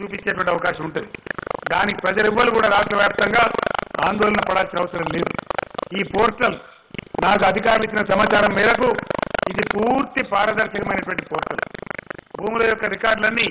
చూపించేటువంటి అవకాశం ఉంటుంది. దానికి ప్రజలెవ్వరు కూడా రాష్ట్ర వ్యాప్తంగా ఆందోళన పడాల్సిన అవసరం లేదు. ఈ పోర్టల్ నాకు అధికారులు ఇచ్చిన సమాచారం మేరకు ఇది పూర్తి పారదర్శకమైనటువంటి పోర్టల్. భూముల యొక్క రికార్డులన్నీ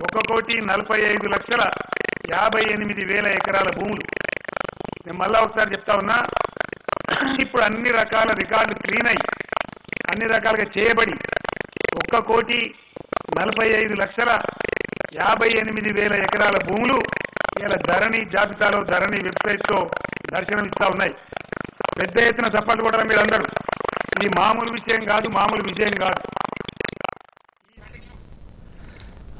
1,45,58,000 ఎకరాల భూములు. నేను మళ్ళా ఒకసారి చెప్తా ఉన్నా, ఇప్పుడు అన్ని రకాల రికార్డులు క్లీన్ అయ్యి అన్ని రకాలుగా చేయబడి 1,45,58,000 ఎకరాల భూములు ఇలా ధరణి జాబితాలో ధరణి వెబ్సైట్ లో దర్శనం ఇస్తా ఉన్నాయి. పెద్ద ఎత్తున చప్పట్లు కూడా మీరందరూ. ఇది మామూలు విషయం కాదు, మామూలు విజయం కాదు.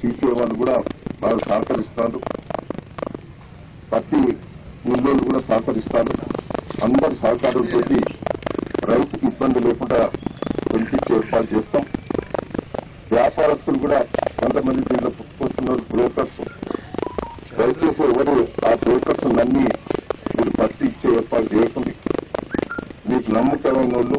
CCI వాళ్ళు కూడా బాగా సహకరిస్తారు. ప్రతి ఊళ్ళోళ్ళు కూడా సహకరిస్తారు. అందరి సహకారంతో రైతుకి ఇబ్బంది లేకుండా పెంపించే ఏర్పాటు చేస్తాం. వ్యాపారస్తులు కూడా కొంతమంది దీంట్లో పుట్టుకొస్తున్నారు, బ్రోకర్స్. దయచేసి ఎవరు ఆ బ్రోకర్స్ అన్ని మీరు పత్తి ఇచ్చే ఏర్పాటు చేయకుండా మీకు నమ్మకమైన వాళ్ళు.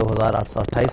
2828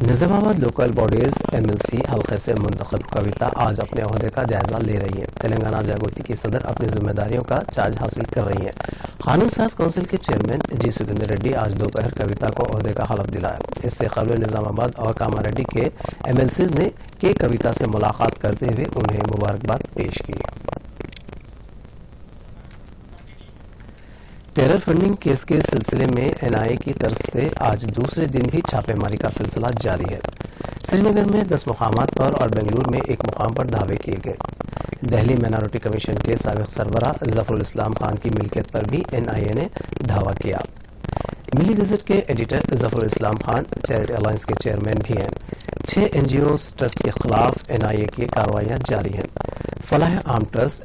نظام آباد لوکل باڈیز MLC حلقے سے منتخب کویتا آج اپنے عہدے کا جائزہ لے رہی ہیں۔ تلنگانہ جاگرتی کی صدر اپنی ذمہ داریوں کا چارج حاصل کر رہی ہیں۔ قانون ساز کونسل کے چیئرمین جی سکندر ریڈی آج دوپہر کویتا کو عہدے کا حلف دلایا۔ اس سے قبل نظام آباد اور کاماریڈی کے MLCs نے کویتا سے ملاقات کرتے ہوئے انہیں مبارکباد پیش کی۔ ٹیرر فنڈنگ کیس کے سلسلے میں NIA کی طرف سے آج دوسرے دن بھی چھاپے ماری کا سلسلہ جاری ہے۔ سری نگر میں 10 مقامات پر اور بنگلور میں 1 مقام پر دعوے کیے گئے۔ دہلی مائنارٹی کمیشن کے سابق سربراہ ظفر الاسلام خان کی ملکیت پر بھی NIA نے دعویٰ کیا۔ ملی گزٹ کے ایڈیٹر ظفر الاسلام خان چیریٹی الائنس کے چیئرمین بھی ہیں۔ 6 NGOs ٹرسٹ کے خلاف NIA کی کارروائیاں جاری ہیں۔ فلاح عام trust,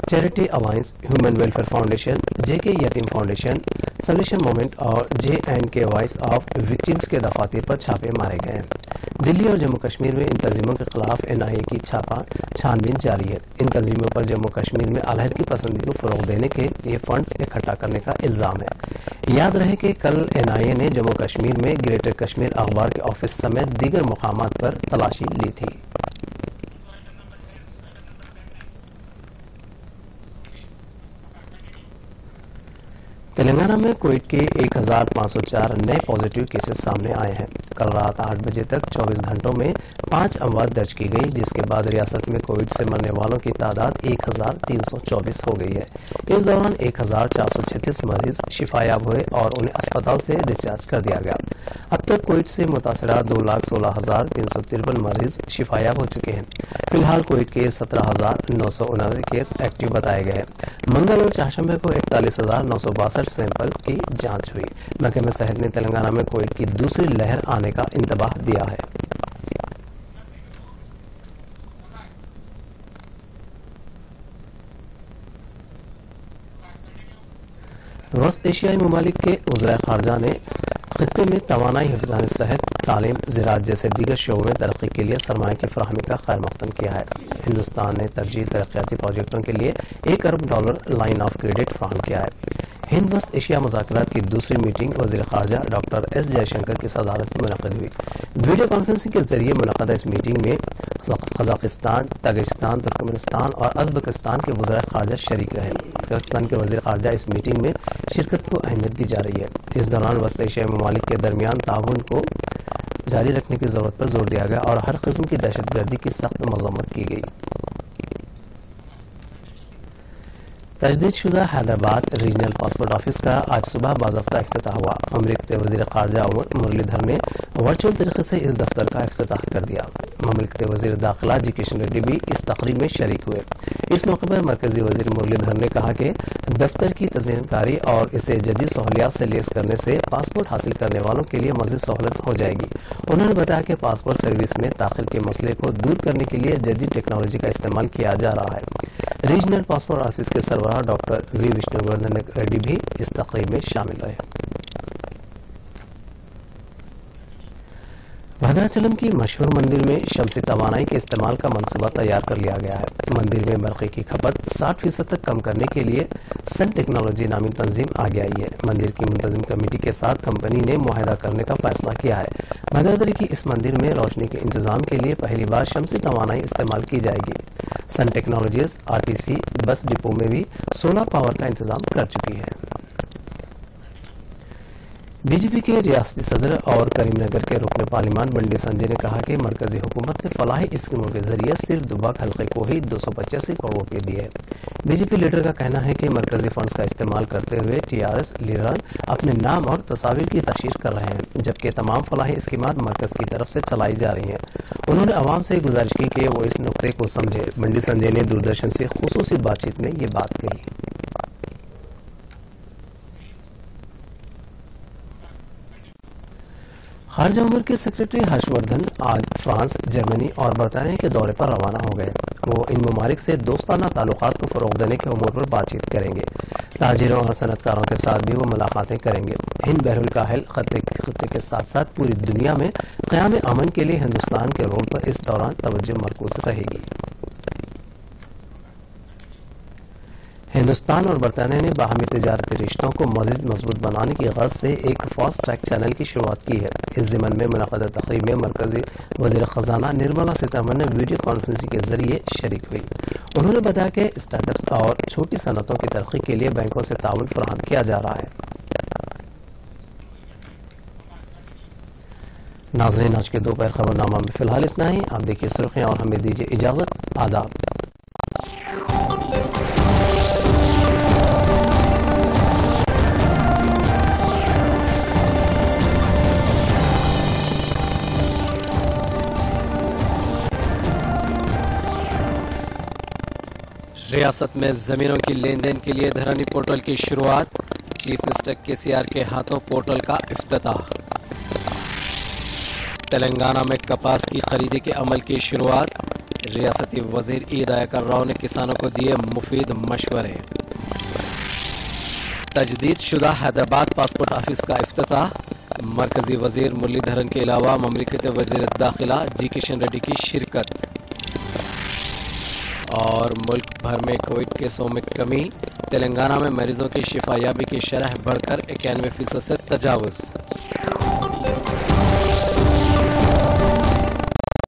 charity alliance, human welfare foundation, JK یتیم فاؤنڈیشن، سلیوشن موومنٹ اور J&K وائس آف وکٹمز کے دفاتر پر چھاپے مارے گئے ہیں۔ دلی اور جموں کشمیر میں ان تنظیموں کے خلاف NIA کی چھانبین جاری ہے۔ ان تنظیموں پر جموں کشمیر میں علیحدگی پسندی کو فروغ دینے کے لیے فنڈز اکٹھا کرنے کا الزام ہے۔ یاد رہے کہ کل NIA نے جموں کشمیر میں گریٹر کشمیر اخبار کے آفس سمیت دیگر مقامات پر تلاشی لی تھی۔ تلنگانہ میں کووڈ کے 1504 نئے پازیٹیو کیسز سامنے آئے ہیں۔ کل رات 8 بجے تک 24 گھنٹوں میں 5 اموات درج کی گئی، جس کے بعد ریاست میں کووڈ سے مرنے والوں کی تعداد 1324 ہو گئی ہے۔ اس دوران 1436 مریض شفا یاب ہوئے اور انہیں اسپتال سے ڈسچارج کر دیا گیا۔ اب تک کووڈ سے متاثرہ 2,16,353 مریض شفا یاب ہو چکے ہیں۔ فی الحال کووڈ کے 17,979 کیس ایکٹیو بتائے گئے ہیں۔ منگل اور چہارشنبے کو 41,962 سیمپل کی جانچ ہوئی۔ محکمہ صحت نے تلنگانہ میں کووڈ کی دوسری لہر آنے کا انتباہ دیا ہے۔ وسط ایشیائی ممالک کے وزراء خارجہ نے خطے میں توانائی، حفظان صحت، تعلیم، زراعت جیسے دیگر شعبوں میں ترقی کے لیے سرمایہ کی فراہمی کا خیر مقدم کیا ہے۔ ہندوستان نے ترجیحی ترقیاتی پروجیکٹوں کے لیے $1 ارب لائن آف کریڈٹ فراہم کیا ہے۔ ہند وسط ایشیا مذاکرات کی دوسری میٹنگ وزیر خارجہ ڈاکٹر ایس جے شنکر کی صدارت میں منعقد ہوئی۔ ویڈیو کانفرنسنگ کے ذریعے منعقدہ اس میٹنگ میں قزاقستان، تاجکستان، ترکمنستان اور ازبکستان کے وزراء خارجہ شریک رہے۔ قزاقستان کے وزیر خارجہ اس میٹنگ میں شرکت کو اہمیت دی جا رہی ہے۔ اس دوران وسط ایشیائی ممالک کے درمیان تعاون کو جاری رکھنے کی ضرورت پر زور دیا گیا اور ہر قسم کی دہشت گردی کی سخت مذمت کی گئی۔ تجدید شدہ حیدرآباد ریجنل پاسپورٹ آفس کا آج صبح باضابطہ افتتاح ہوا۔ مملکت کے وزیر خارجہ مرلی دھر نے ورچوئل طریقے سے اس دفتر کا افتتاح کر دیا۔ مملکت کے وزیر داخلہ جی کشن ریڈی بھی اس تقریب میں شریک ہوئے۔ اس موقع پر مرکزی وزیر مرلی دھر نے کہا کہ دفتر کی تزئین کاری اور اسے جدید سہولیات سے لیس کرنے سے پاسپورٹ حاصل کرنے والوں کے لیے مزید سہولت ہو جائے گی۔ انہوں نے بتایا کہ پاسپورٹ سروس میں تاخیر کے مسئلے کو دور کرنے کے لیے جدید ٹیکنالوجی کا استعمال کیا جا رہا ہے۔ ریجنل پاسپورٹ آفس کے سربراہ ڈاکٹر وی وشنو وردھن ریڈی بھی اس تقریب میں شامل رہے۔ بھدراچلم کی مشہور مندر میں شمسی توانائی کے استعمال کا منصوبہ تیار کر لیا گیا ہے۔ مندر میں برقی کی کھپت 60% تک کم کرنے کے لیے سن ٹیکنالوجی نامی تنظیم آگے آئی ہے۔ مندر کی منتظم کمیٹی کے ساتھ کمپنی نے معاہدہ کرنے کا فیصلہ کیا ہے۔ بھدرادری کی اس مندر میں روشنی کے انتظام کے لیے پہلی بار شمسی توانائی استعمال کی جائے گی۔ سن ٹیکنالوجیز RTC بس ڈپو میں بھی سولر پاور کا انتظام کر چکی ہے۔ بی جے پی کے ریاستی صدر اور کریم نگر کے رکن پارلیمان بنڈی سنجے نے کہا کہ مرکزی حکومت نے فلاحی اسکیموں کے ذریعے صرف دباک حلقے کو ہی 285 کروڑ روپے دیے۔ بی جے پی لیڈر کا کہنا ہے کہ مرکزی فنڈز کا استعمال کرتے ہوئے TRS لیڈران اپنے نام اور تصاویر کی تشہیر کر رہے ہیں، جبکہ تمام فلاحی اسکیمات مرکز کی طرف سے چلائی جا رہی ہیں۔ انہوں نے عوام سے گزارش کی کہ وہ اس نقطے کو سمجھے۔ بنڈی سنجے نے دوردرشن سے خصوصی بات چیت میں یہ بات کہی۔ خارجہ امور کے سیکرٹری ہرش وردھن آج فرانس، جرمنی اور برطانیہ کے دورے پر روانہ ہو گئے۔ وہ ان ممالک سے دوستانہ تعلقات کو فروغ دینے کے امور پر بات چیت کریں گے۔ تاجروں اور صنعت کاروں کے ساتھ بھی وہ ملاقاتیں کریں گے۔ ہند بحر الکاہل خطے کے ساتھ ساتھ پوری دنیا میں قیام امن کے لیے ہندوستان کے رول پر اس دوران توجہ مرکوز رہے گی۔ ہندوستان اور برطانیہ نے باہمی تجارتی رشتوں کو مزید مضبوط بنانے کی غرض سے ایک فاسٹ ٹریک چینل کی شروعات کی ہے۔ اس ضمن میں منعقدہ تقریب میں مرکزی وزیر خزانہ نرملا سیتارمن نے ویڈیو کانفرنسنگ کے ذریعے شریک ہوئی۔ انہوں نے بتایا کہ اسٹارٹ اپس اور چھوٹی صنعتوں کی ترقی کے لیے بینکوں سے تعاون فراہم کیا جا رہا ہے۔ ناظرین، آج کے دوپہر خبرنامہ میں فی الحال اتنا ہی۔ آپ دیکھیے سرخیاں اور ہمیں دیجیے اجازت۔ آداب۔ ریاست میں زمینوں کی لین دین کے لیے دھرانی پورٹل کی شروعات، چیف منسٹر KCR کے ہاتھوں پورٹل کا افتتاح۔ تلنگانہ میں کپاس کی خریدی کے عمل کی شروعات، ریاستی وزیر ای دیاکر راؤ نے کسانوں کو دیے مفید مشورے۔ تجدید شدہ حیدرآباد پاسپورٹ آفس کا افتتاح، مرکزی وزیر مرلی دھرن کے علاوہ مملکتی وزیر داخلہ جی کشن ریڈی کی شرکت۔ اور ملک بھر میں کووڈ کیسوں میں کمی، تلنگانہ میں مریضوں کی شفا یابی کی شرح بڑھ کر 91% سے تجاوز۔